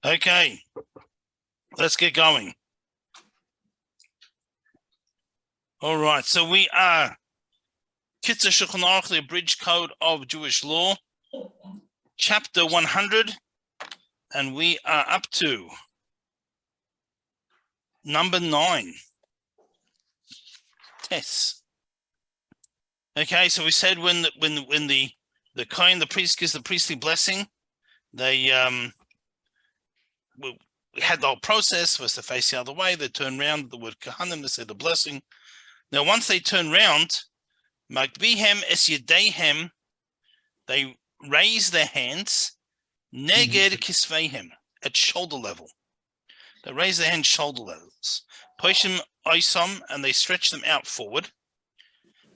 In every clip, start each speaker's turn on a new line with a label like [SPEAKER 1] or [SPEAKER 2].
[SPEAKER 1] Okay, let's get going. All right, so we are Kitzur Shulchan Aruch, the abridged code of Jewish law, chapter 100, and we are up to number 9. Tess. Okay, so we said when the Kohen, the priest, gives the priestly blessing, they we had the whole process. Was to face the other way. They turn around the word Kohanim. They say the blessing. Now, once they turn round, Magbihem es yedehem, they raise their hands, neged kisveihem, at shoulder level. They raise their hands shoulder levels. Poishim oisom, and they stretch them out forward.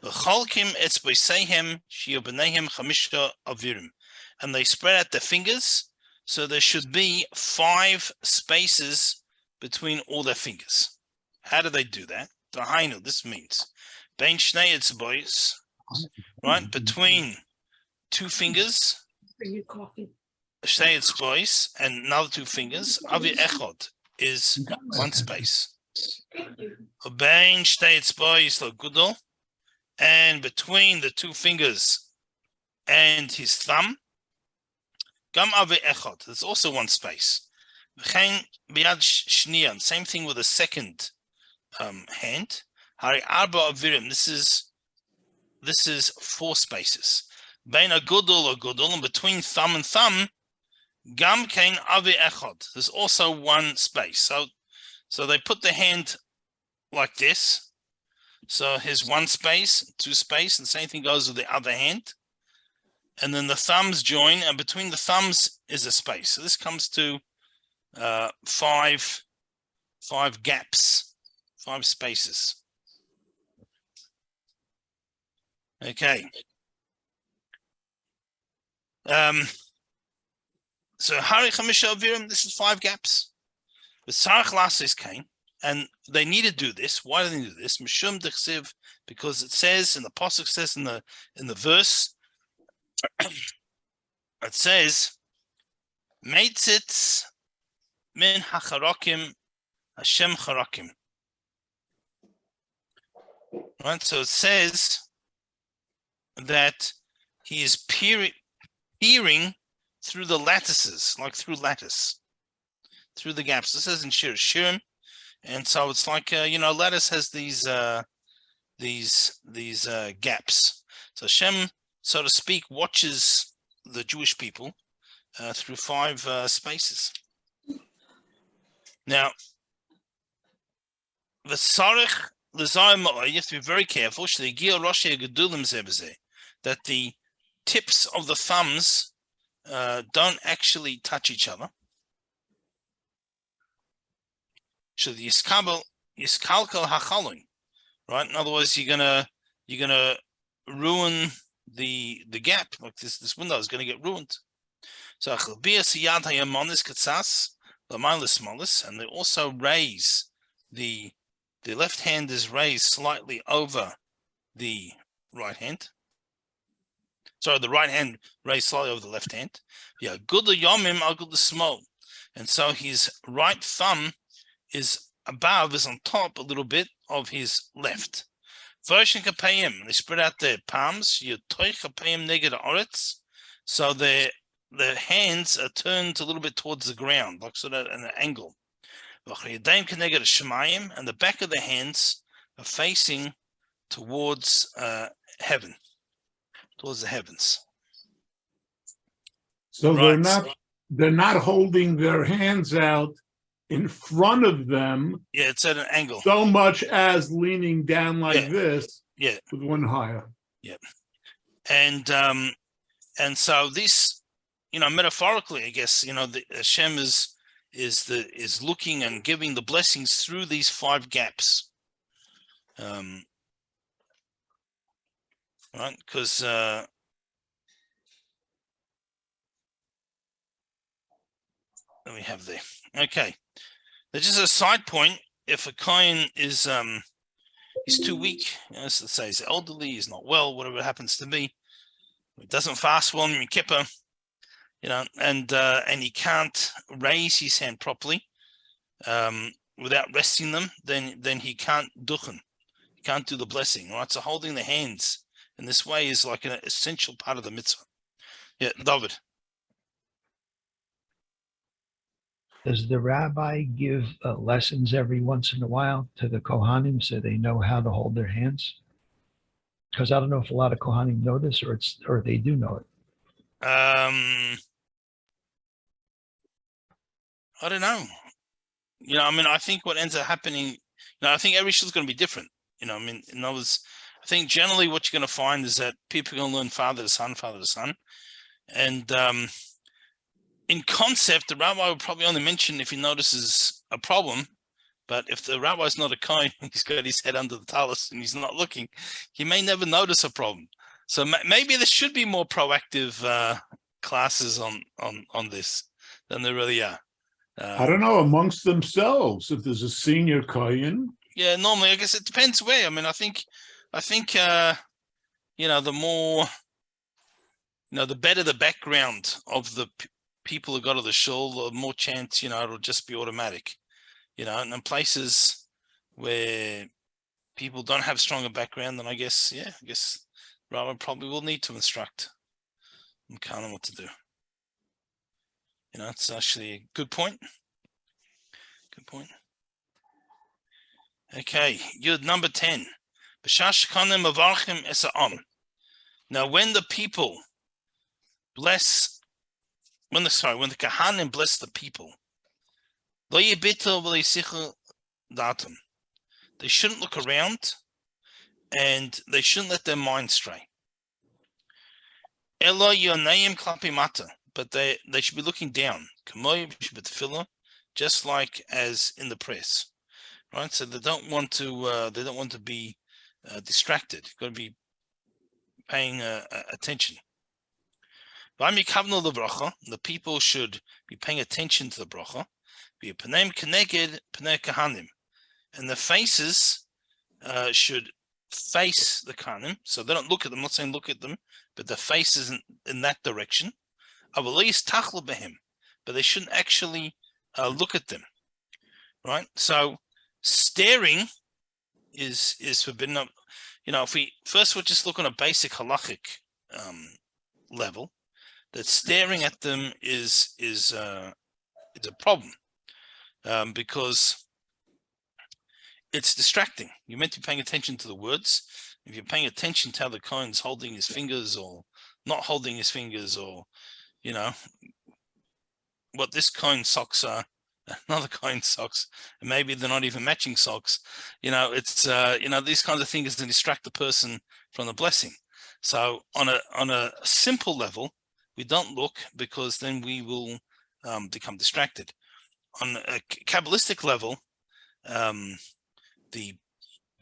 [SPEAKER 1] V'cholkim etzboisehem shiyobenehem chamisha avirim, and they spread out their fingers, so there should be 5 spaces between all their fingers. How do they do that? Dahainu, this means bein shnei etzbois, right, between 2 fingers, shnei etzbois, and another 2 fingers. Avi echod is 1 space. Bein shnei etzbois lo gudol, and between the 2 fingers and his thumb, gam avi echod, there's also 1 space. V'chein biyad shniyan, same thing with the second hand. Hari arba avirim, this is 4 spaces. Bein a gudol, and between thumb and thumb, gam kein avi echod, there's also 1 space. So they put the hand like this. So here's 1 space, 2 space, and the same thing goes with the other hand. And then the thumbs join, and between the thumbs is a space. So this comes to 5 gaps, 5 spaces. Okay. So Hari Chamisha Avirim, this is 5 gaps. But Sarach Lasis came, and they need to do this. Why do they do this? Mishum Dechsiv, because it says, and the pasuk says in the verse, it says, Meitzitz min hacharokim Hashem charakim. Right, so it says that he is peering through the lattices, like through lattice, through the gaps. This says in Shir Shirim, and so it's like lattice has these gaps. So Hashem, so to speak, watches the Jewish people through 5 spaces. Now, the sarich l'zayim, you have to be very careful that the tips of the thumbs don't actually touch each other. So the yiskalkel hachalon, right? In other words, you're gonna ruin the gap. Like this window is gonna get ruined. So and they also raise the left hand is raised slightly over the right hand. Sorry, the right hand raised slightly over the left hand. Yeah, good the yomim, al good the small. And so his right thumb is on top a little bit of his left. Version kapayim, they spread out their palms. So their hands are turned a little bit towards the ground, like sort of at an angle. And the back of the hands are facing towards heaven, towards the heavens.
[SPEAKER 2] So right. They're not holding their hands out in front of them.
[SPEAKER 1] Yeah, it's at an angle.
[SPEAKER 2] So much as leaning down like this.
[SPEAKER 1] Yeah.
[SPEAKER 2] With one higher.
[SPEAKER 1] Yeah. And so this, metaphorically, I guess, the Hashem is looking and giving the blessings through these 5 gaps. Right? Because let me have there. Okay. There's just a side point. If a Kohen is he's too weak, so let's say he's elderly, he's not well, whatever it happens to be, he doesn't fast well in Yom Kippur, and he can't raise his hand properly without resting them, then he can't duchen. He can't do the blessing, right? So holding the hands in this way is like an essential part of the mitzvah. Yeah, David.
[SPEAKER 3] Does the rabbi give lessons every once in a while to the Kohanim so they know how to hold their hands? Because I don't know if a lot of Kohanim know this or they do know it.
[SPEAKER 1] I don't know. I think what ends up happening, I think every shul is going to be different. In other words, I think generally what you're going to find is that people are going to learn father to son. And in concept, the rabbi will probably only mention if he notices a problem. But if the rabbi's not a kohen, he's got his head under the talus and he's not looking, he may never notice a problem. So maybe there should be more proactive classes on this than there really are.
[SPEAKER 2] I don't know, amongst themselves, if there's a senior kohen.
[SPEAKER 1] Yeah, normally, I guess it depends where. I think, the more, the better the background of the people who go to the shul, the more chance, it'll just be automatic. And in places where people don't have stronger background, then I guess Rabbi probably will need to instruct and kind of what to do. It's actually a good point. Good point. Okay, Yud number 10. Now, when the people bless, when the Kohanim bless the people, they shouldn't look around and they shouldn't let their mind stray. But they should be looking down, just like as in the press, right? So they don't want to be distracted. You've got to be paying attention. The people should be paying attention to the bracha. And the faces should face the Kohanim, so they don't look at them. I'm not saying look at them, but the face is in that direction. But they shouldn't actually look at them, right? So staring is forbidden. If we first would just look on a basic halachic level, that staring at them is a problem because it's distracting. You're meant to be paying attention to the words. If you're paying attention to how the Kohen's holding his fingers or not holding his fingers, or what this Kohen's socks are, another Kohen's socks, and maybe they're not even matching socks. It's these kinds of things that distract the person from the blessing. So on a simple level, we don't look because then we will become distracted. On a Kabbalistic level, the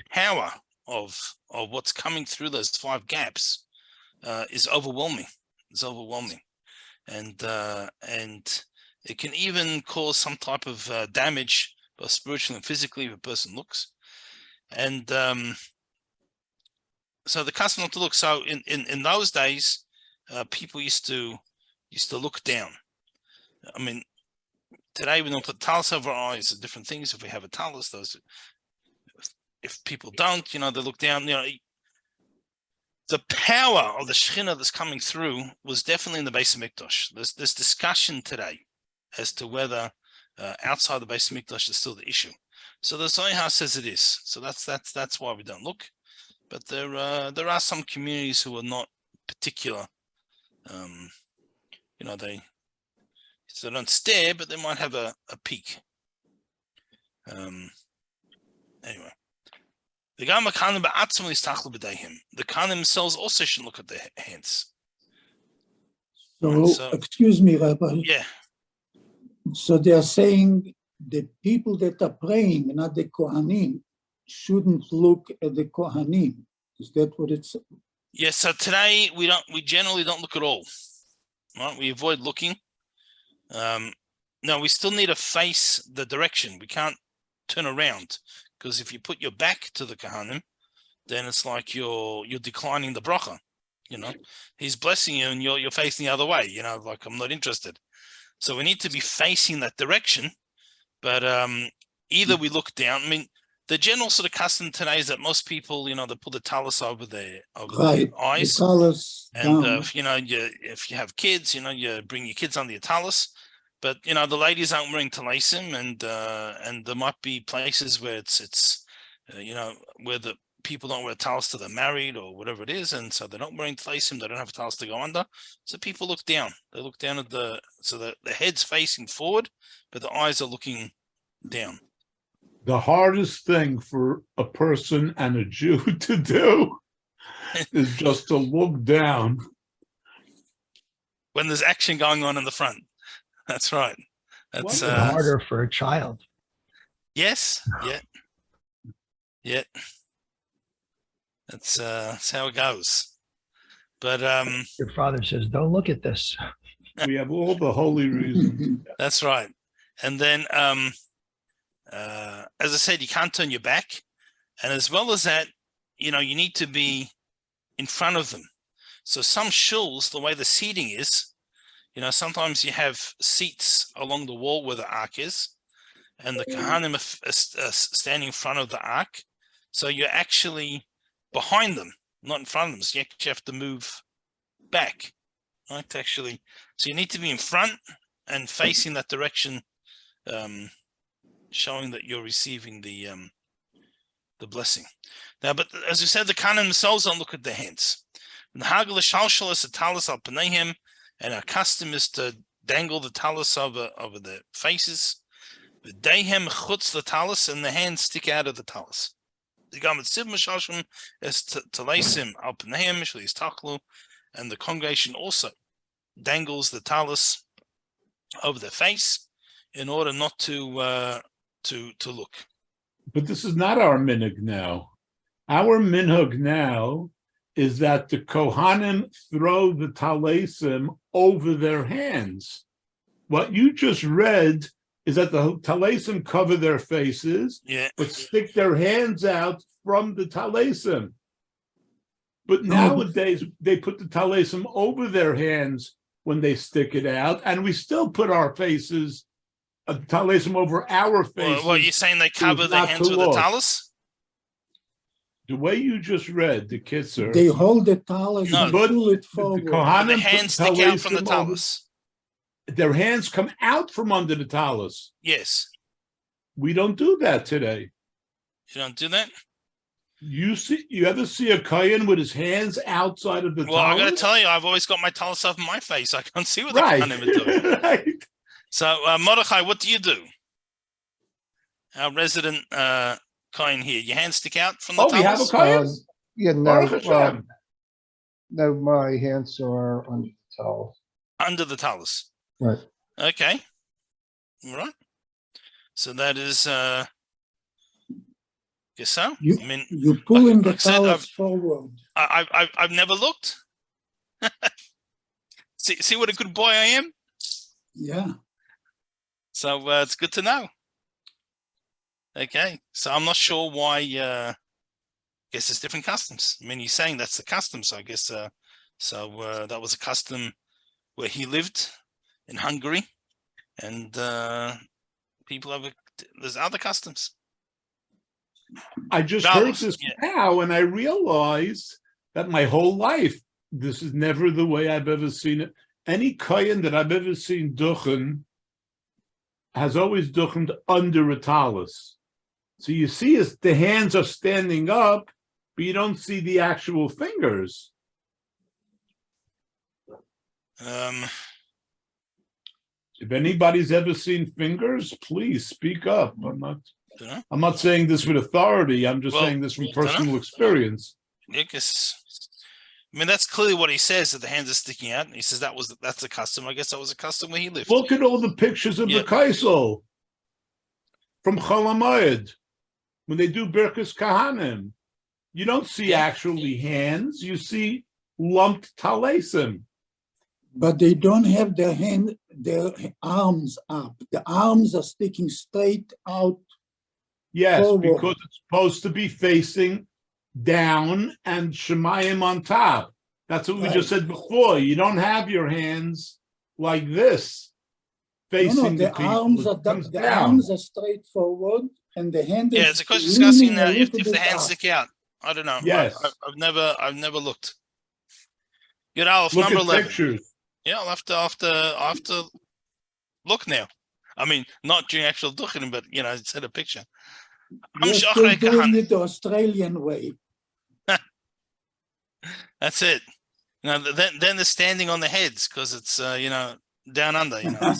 [SPEAKER 1] power of what's coming through those 5 gaps is overwhelming. It's overwhelming, and it can even cause some type of damage, both spiritually and physically, if a person looks. And so the custom not to look. So in those days, people used to look down. Today we don't put talus over our eyes. Different things. If we have a talus, those. If people don't, they look down. The power of the Shekhinah that's coming through was definitely in the Beis Hamikdash. There's discussion today as to whether outside the Beis Hamikdash is still the issue. So the Zohar says it is. So that's why we don't look. But there are some communities who are not particular. They don't stare, but they might have a peek. Anyway. The Kohanim themselves also shouldn't look at their hands.
[SPEAKER 4] So, excuse me, Rabbi.
[SPEAKER 1] Yeah.
[SPEAKER 4] So they are saying the people that are praying, not the Kohanim, shouldn't look at the Kohanim. Is that what it's?
[SPEAKER 1] Yeah. So today we generally don't look at all. Right? We avoid looking. No, we still need to face the direction. We can't turn around, because if you put your back to the Kohanim, then it's like you're declining the bracha. he's blessing you and you're facing the other way, like I'm not interested. So we need to be facing that direction. But either we look down. I mean, the general sort of custom today is that most people, they put the talus over their eyes.
[SPEAKER 4] The talus
[SPEAKER 1] And
[SPEAKER 4] down.
[SPEAKER 1] if you have kids, you bring your kids under your talus. But the ladies aren't wearing talasim, and there might be places where it's where the people don't wear talus till they're married or whatever it is, and so they're not wearing talasim. They don't have a talus to go under. So people look down. They look down at the head's facing forward, but the eyes are looking down.
[SPEAKER 2] The hardest thing for a person and a Jew to do is just to look down
[SPEAKER 1] when there's action going on in the front. That's right. That's
[SPEAKER 3] harder for a child.
[SPEAKER 1] Yes. Yeah. That's how it goes. But
[SPEAKER 3] your father says, "Don't look at this."
[SPEAKER 2] We have all the holy reasons.
[SPEAKER 1] That's right. And then, as I said, you can't turn your back, and as well as that, you need to be in front of them. So some shuls, the way the seating is, sometimes you have seats along the wall where the ark is, and the Kohanim are standing in front of the ark. So you're actually behind them, not in front of them. So you actually have to move back, right? Actually, so you need to be in front and facing that direction, showing that you're receiving the blessing. Now, but as we said, the Kohanim themselves don't look at their hands. And our custom is to dangle the talus over their faces. The dehem chutz the talus, and the hands stick out of the talus. The garment siv mashashim is taleisim al pneihem shlis taklu, and the congregation also dangles the talus over their face in order not to look.
[SPEAKER 2] But this is not our minhag now. Our minhag now is that the Kohanim throw the talesim over their hands. What you just read is that the talesim cover their faces, but stick their hands out from the talesim. But nowadays, they put the talesim over their hands when they stick it out, and we still put our faces, talesim over our faces.
[SPEAKER 1] Well, you're saying they cover their hands with the talus?
[SPEAKER 2] The way you just read the Kitzer,
[SPEAKER 4] they hold the talus and pull it forward.
[SPEAKER 1] The hands stick out from the talus.
[SPEAKER 2] Their hands come out from under the talus.
[SPEAKER 1] Yes.
[SPEAKER 2] We don't do that today.
[SPEAKER 1] You don't do that?
[SPEAKER 2] You ever see a Kohen with his hands outside of the talus?
[SPEAKER 1] Well, I got to tell you, I've always got my talus over my face. I can't see what the Kohanim are doing.
[SPEAKER 2] Right.
[SPEAKER 1] So, Mordechai, what do you do? Our resident Kohen here. Your hands stick out from the talus?
[SPEAKER 2] We have a Kohen?
[SPEAKER 5] No, my hands are under the talus.
[SPEAKER 1] Under the talus.
[SPEAKER 5] Right.
[SPEAKER 1] Okay. All right. So that is, guess so.
[SPEAKER 4] You're pulling the talus forward.
[SPEAKER 1] I've never looked. see what a good boy I am?
[SPEAKER 4] Yeah.
[SPEAKER 1] So it's good to know. Okay. So I'm not sure why, I guess there's different customs. I mean, you're saying that's the custom. So I guess, that was a custom where he lived in Hungary, and there's other customs.
[SPEAKER 2] I just heard this now, and I realized that my whole life, this is never the way I've ever seen it. Any kohen that I've ever seen duchen has always duchened under a talus. So you see, the hands are standing up, but you don't see the actual fingers. If anybody's ever seen fingers, please speak up. I'm not saying this with authority. I'm just saying this from personal experience.
[SPEAKER 1] I mean, that's clearly what he says, that the hands are sticking out. And he says that's a custom. I guess that was a custom where he lived.
[SPEAKER 2] Look at all the pictures of the Kaisel from Chol HaMoed. When they do Birkas Kahanim, you don't see actually hands. You see lumped talesim.
[SPEAKER 4] But they don't have their arms up. The arms are sticking straight out.
[SPEAKER 2] Yes,
[SPEAKER 4] forward.
[SPEAKER 2] Because it's supposed to be facing down and Shemayim on top. That's what we
[SPEAKER 4] Right.
[SPEAKER 2] just said before. You don't have your hands like this
[SPEAKER 4] No,
[SPEAKER 2] facing
[SPEAKER 4] the
[SPEAKER 2] people.
[SPEAKER 4] arms
[SPEAKER 2] It
[SPEAKER 4] are
[SPEAKER 2] comes
[SPEAKER 4] the
[SPEAKER 2] down.
[SPEAKER 4] arms are straight forward, and the hand
[SPEAKER 1] Yeah,
[SPEAKER 4] is
[SPEAKER 1] it's a question discussing
[SPEAKER 4] leaning
[SPEAKER 1] now
[SPEAKER 4] a
[SPEAKER 1] if
[SPEAKER 4] little
[SPEAKER 1] the
[SPEAKER 4] bit
[SPEAKER 1] hands
[SPEAKER 4] up.
[SPEAKER 1] stick out. I don't know.
[SPEAKER 2] Yes.
[SPEAKER 1] I've never looked. Good Aleph,
[SPEAKER 2] Look
[SPEAKER 1] number
[SPEAKER 2] at
[SPEAKER 1] 11.
[SPEAKER 2] pictures.
[SPEAKER 1] Yeah, I'll have to look now. I mean, not during actual duchenim, but it's a picture.
[SPEAKER 4] You're still doing it the Australian way.
[SPEAKER 1] That's it. Then they're standing on the heads because it's down under. It's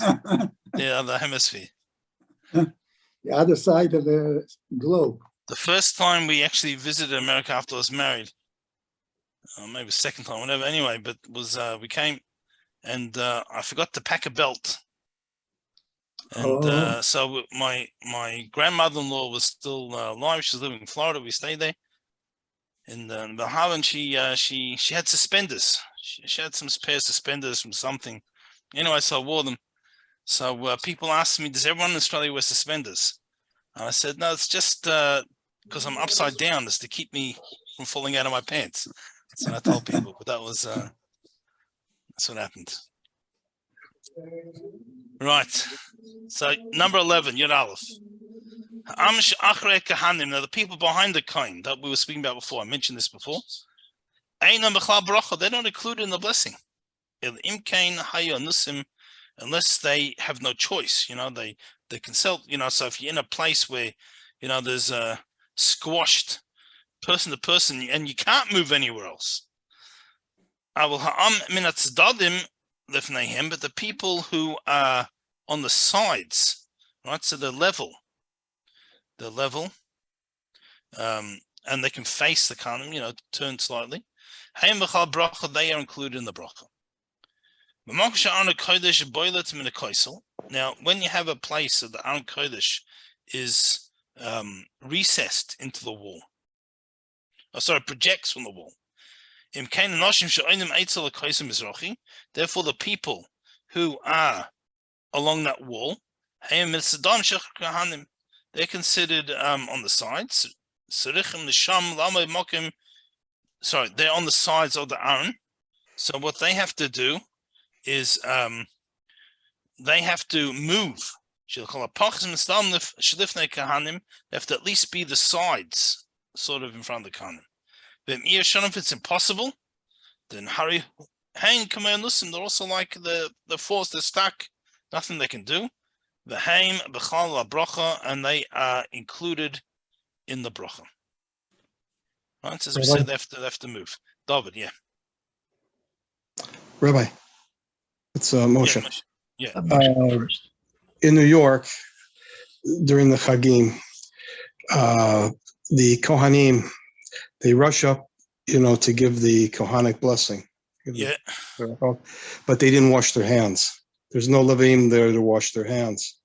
[SPEAKER 1] the other hemisphere.
[SPEAKER 4] The other side of the globe.
[SPEAKER 1] The first time we actually visited America after I was married, or maybe second time, whatever. Anyway, but was we came and I forgot to pack a belt. And so my grandmother-in-law was still alive. She was living in Florida. We stayed there. And Bahavan, she had suspenders. She had some spare suspenders from something. Anyway, so I wore them. So people asked me, does everyone in Australia wear suspenders? And I said, no, it's just because I'm upside down. It's to keep me from falling out of my pants. That's what I told people. But that's what happened. Right. So number 11, Yud Aleph. Amsh Achrei Kahanim. Now the people behind the coin that we were speaking about before, I mentioned this before. Einam B'chal Bracha. They're not included in the blessing. El Imkain Hayo Nusim, unless they have no choice. They consult. So if you're in a place where there's a squashed person to person and you can't move anywhere else. Avol ha'am min hatzdadim lefneihem, but the people who are on the sides, right? So they're level, and they can face the kanim, turn slightly. Hayim b'chal bracha, they are included in the bracha. Now, when you have a place that the Aron Kodesh is recessed into the wall, projects from the wall. Therefore, the people who are along that wall, they're considered on the sides. They're on the sides of the Aron. So what they have to do is they have to move. They have to at least be the sides, sort of in front of the Kahanim. If it's impossible, then hurry. They're also like the force, they're stuck, nothing they can do. And they are included in the bracha. Right, so as we said, they have to move. David, yeah.
[SPEAKER 5] Rabbi, it's Moshe.
[SPEAKER 1] Yeah.
[SPEAKER 3] First.
[SPEAKER 5] In New York, during the Chagim, the Kohanim, they rush up, to give the Kohanic blessing. But they didn't wash their hands. There's no Levim there to wash their hands.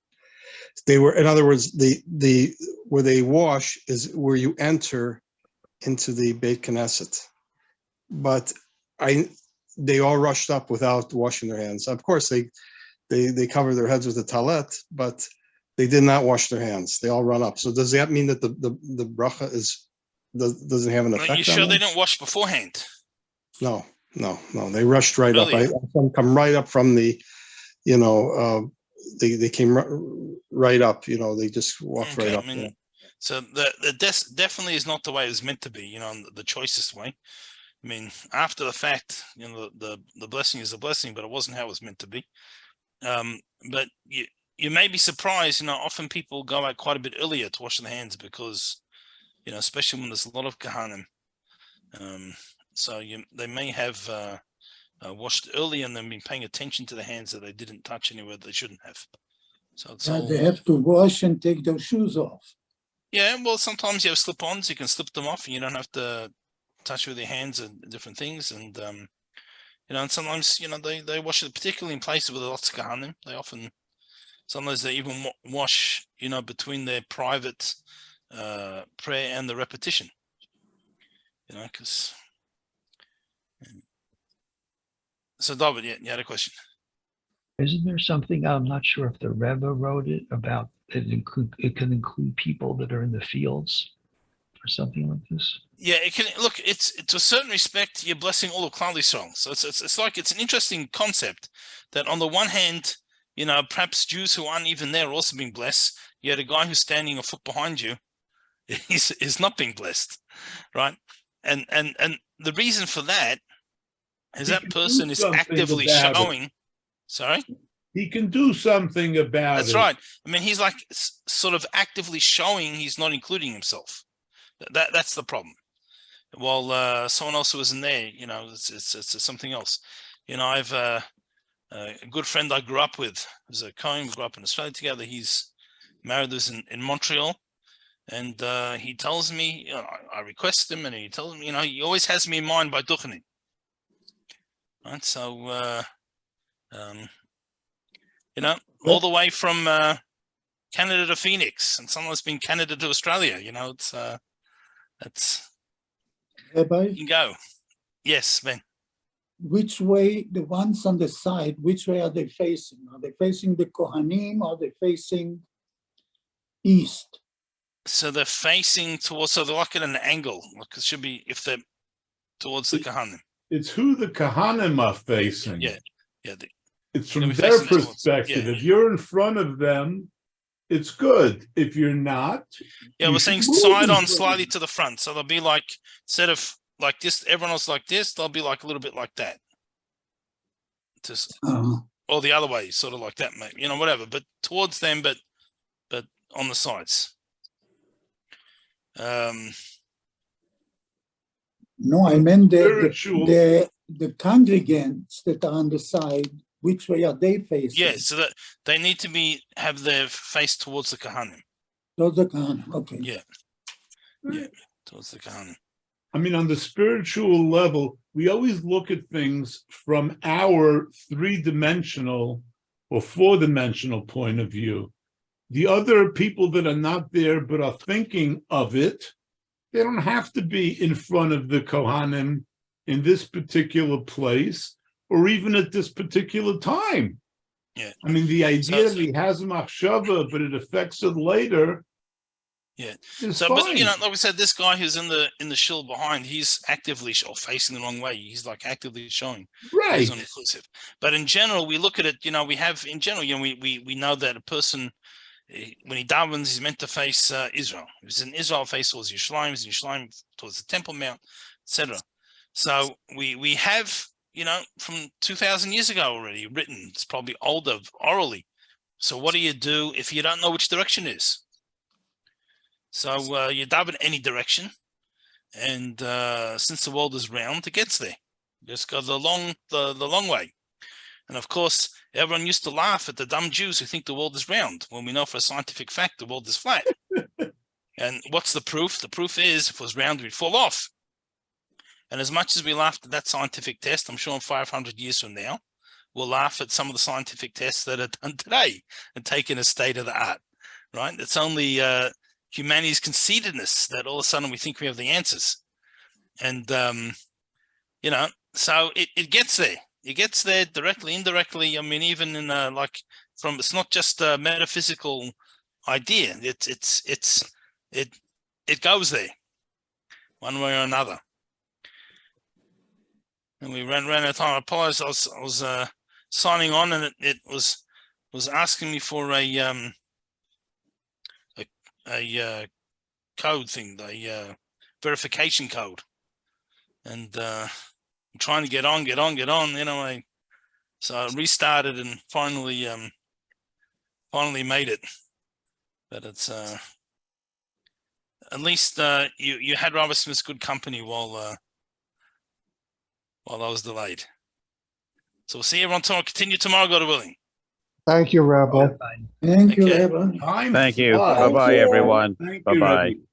[SPEAKER 5] They were, in other words, the where they wash is where you enter into the Beit Knesset. But they all rushed up without washing their hands. Of course, they cover their heads with a talet, but they did not wash their hands. They all run up. So does that mean that the bracha doesn't have an effect?
[SPEAKER 1] Are you sure they didn't wash beforehand?
[SPEAKER 5] No. They rushed right up. I come right up from the, they came right up. They just walked right up.
[SPEAKER 1] So the definitely is not the way it was meant to be. The choicest way. I mean, after the fact, the blessing is a blessing, but it wasn't how it was meant to be. But you may be surprised. Often people go out quite a bit earlier to wash their hands because, especially when there's a lot of kahanim. So they may have washed early and then been paying attention to the hands that they didn't touch anywhere they shouldn't have. So
[SPEAKER 4] they have to wash and take their shoes off.
[SPEAKER 1] Yeah, well, sometimes you have slip-ons. You can slip them off, and you don't have to touch with your hands and different things. And and sometimes they wash it, particularly in places with lots of kahanim. Sometimes they even wash between their private prayer and the repetition. Because. So David, you had a question.
[SPEAKER 3] Isn't there something, I'm not sure if the Rebbe wrote it, about it can include people that are in the fields? for something like this?
[SPEAKER 1] Yeah, it can look. It's to a certain respect, you're blessing all of Klal Yisrael. So it's like it's an interesting concept that on the one hand, perhaps Jews who aren't even there are also being blessed. Yet a guy who's standing a foot behind you is not being blessed, right? And the reason for that is that person is actively showing. Sorry.
[SPEAKER 2] He can do something about it.
[SPEAKER 1] That's right. I mean, he's like sort of actively showing he's not including himself. That's the problem. While someone else who isn't there, it's something else. I've a good friend I grew up with, who's a Cohen. We grew up in Australia together. He's married, lives in Montreal, and he tells me, I request him, and he tells me, he always has me in mind by Duchening. Right, so all the way from Canada to Phoenix, and someone's been Canada to Australia. That's
[SPEAKER 4] Rabbi,
[SPEAKER 1] you can go. Yes, Ben.
[SPEAKER 4] which way, the ones on the side, which way are they facing? Are they facing the Kohanim or are they facing east?
[SPEAKER 1] So they're facing towards, so they're like at an angle. Like it should be if they're towards the Kohanim.
[SPEAKER 2] It's who the Kohanim are facing.
[SPEAKER 1] Yeah.
[SPEAKER 2] It's from
[SPEAKER 1] They're
[SPEAKER 2] their
[SPEAKER 1] facing
[SPEAKER 2] perspective.
[SPEAKER 1] yeah.
[SPEAKER 2] If you're in front of them, it's good. If you're not,
[SPEAKER 1] Yeah, we're saying side on slightly to the front. So they'll be like, instead of like this, everyone else like this, they'll be like a little bit like that. Just or the other way, sort of like that, maybe, whatever. But towards them, but on the sides.
[SPEAKER 4] No, I meant
[SPEAKER 2] Spiritual.
[SPEAKER 4] the congregants that are on the side, which way are they facing?
[SPEAKER 1] Yeah, so that they need to have their face towards the Kohanim.
[SPEAKER 4] Towards the Kohanim, okay.
[SPEAKER 1] Yeah, towards the Kohanim.
[SPEAKER 2] I mean, on the spiritual level, we always look at things from our three-dimensional or four-dimensional point of view. The other people that are not there but are thinking of it, they don't have to be in front of the Kohanim in this particular place or even at this particular time.
[SPEAKER 1] Yeah.
[SPEAKER 2] I mean, the idea that he has a machshava, but it affects it later.
[SPEAKER 1] Yeah.
[SPEAKER 2] So,
[SPEAKER 1] but like we said, this guy who's in the shul behind, he's actively facing the wrong way. He's like actively showing
[SPEAKER 2] right.
[SPEAKER 1] He's inclusive. But in general, we look at it. We have in general. We know that a person, when he davens, he's meant to face Israel. If he's in Israel, face towards Yerushalayim. He's in Yerushalayim towards the Temple Mount, etc. So we have, from 2,000 years ago already written. It's probably older orally. So what do you do if you don't know which direction is? So you daven any direction, and since the world is round, it gets there. Just go the long way. And of course, everyone used to laugh at the dumb Jews who think the world is round, when we know for a scientific fact the world is flat. And what's the proof? The proof is if it was round, we'd fall off. And as much as we laughed at that scientific test, I'm sure in 500 years from now, we'll laugh at some of the scientific tests that are done today and taken as state of the art, right? It's only humanity's conceitedness that all of a sudden we think we have the answers. And, so it gets there. It gets there directly, indirectly. I mean, even in it's not just a metaphysical idea. It goes there one way or another. And we ran out of time. I apologize. I was signing on, and it was asking me for a code thing, the verification code, and I'm trying to get on. So I restarted and finally made it. But it's at least you had Robert Smith's good company while I was delayed. So we'll see everyone tomorrow. Continue tomorrow, God willing.
[SPEAKER 6] Thank you, Rabbi.
[SPEAKER 4] Thank you,
[SPEAKER 1] Okay.
[SPEAKER 4] Rabbi.
[SPEAKER 2] Time
[SPEAKER 7] Thank you.
[SPEAKER 2] flies.
[SPEAKER 7] Bye-bye, everyone.
[SPEAKER 2] Thank you,
[SPEAKER 7] Bye-bye.
[SPEAKER 2] everyone.